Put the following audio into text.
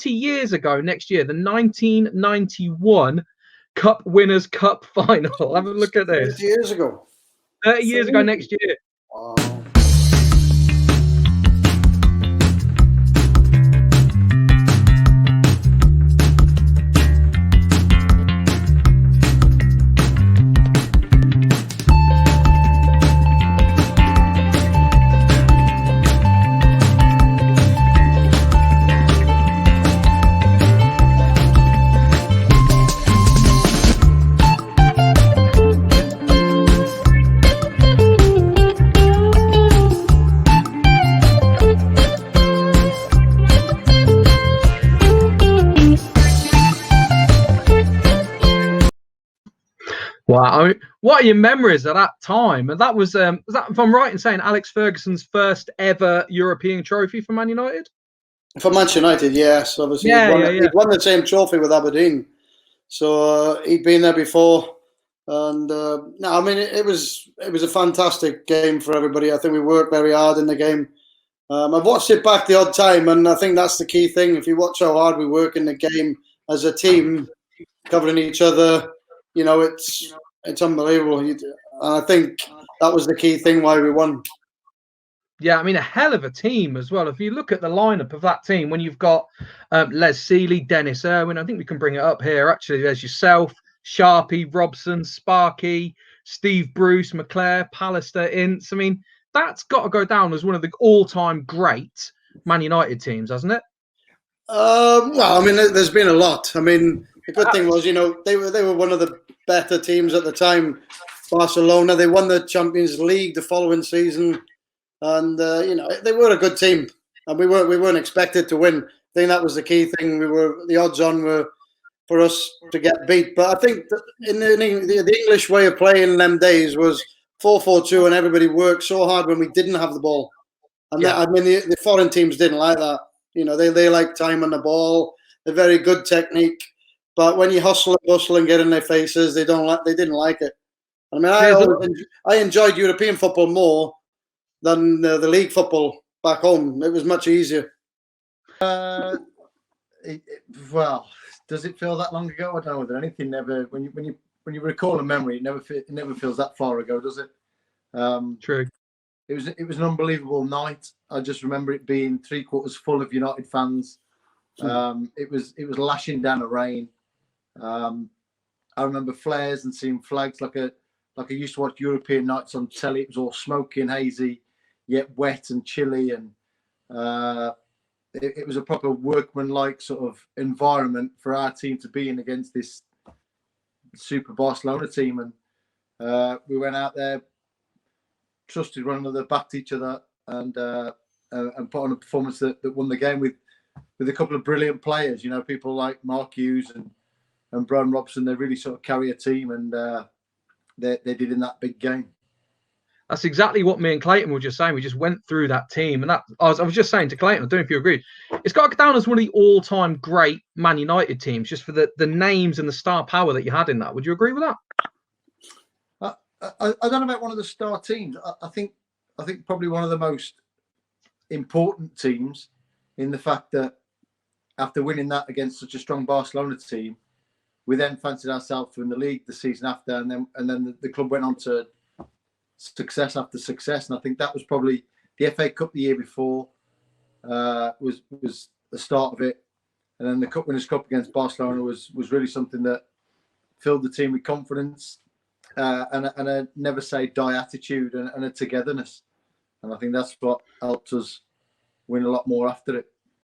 years ago next year, the 1991 Cup Winners' Cup final. Have a look at this. 30 years ago. 30 years ago next year. Wow. Wow, I mean, what are your memories of that time? And that was that, if I'm right in saying, Alex Ferguson's first ever European trophy for Man United? For Manchester United, yes. Obviously, he'd won the same trophy with Aberdeen. So he'd been there before. And no, I mean, it was a fantastic game for everybody. I think we worked very hard in the game. I've watched it back the odd time, and I think that's the key thing. If you watch how hard we work in the game as a team, covering each other, you know, it's unbelievable. And I think that was the key thing why we won. Yeah, I mean, a hell of a team as well. If you look at the lineup of that team, when you've got Les Seeley, Dennis Irwin, I think we can bring it up here. Actually, there's yourself, Sharpe, Robson, Sparky, Steve Bruce, McClare, Pallister, Ince. I mean, that's got to go down as one of the all-time great Man United teams, hasn't it? Well, I mean, there's been a lot. I mean, the good thing was, you know, they were one of the better teams at the time. Barcelona, they won the Champions League the following season, and you know, they were a good team, and we weren't expected to win. I think that was the key thing. The odds on were for us to get beat. But I think the English way of playing in them days was 4-4-2, and everybody worked so hard when we didn't have the ball. And that, I mean, the foreign teams didn't like that. You know, they like time on the ball. They're very good technique. But when you hustle and bustle and get in their faces, they didn't like it. I mean, I enjoyed European football more than the league football back home. It was much easier. Well, does it feel that long ago? I don't know. Anything never. When you recall a memory, it never feels that far ago, does it? True. It was an unbelievable night. I just remember it being 3/4 full of United fans. It was lashing down a rain. I remember flares and seeing flags like I used to watch European nights on telly. It was all smoky and hazy, yet wet and chilly, and it was a proper workman-like sort of environment for our team to be in against this super Barcelona team. And we went out there, trusted one another, backed each other, and put on a performance that won the game with a couple of brilliant players. You know, people like Mark Hughes and Brian Robson. They really sort of carry a team, and they did in that big game. That's exactly what me and Clayton were just saying. We just went through that team, and I was just saying to Clayton, I don't know if you agreed, it's got to go down as one of the all-time great Man United teams, just for the names and the star power that you had in that. Would you agree with that? I don't know about one of the star teams. I think probably one of the most important teams, in the fact that after winning that against such a strong Barcelona team, we then fancied ourselves to win the league the season after, and then the club went on to success after success. And I think that was probably the FA Cup the year before was the start of it, and then the Cup Winners' Cup against Barcelona was really something that filled the team with confidence and a never say die attitude and a togetherness. And I think that's what helped us win a lot more after it.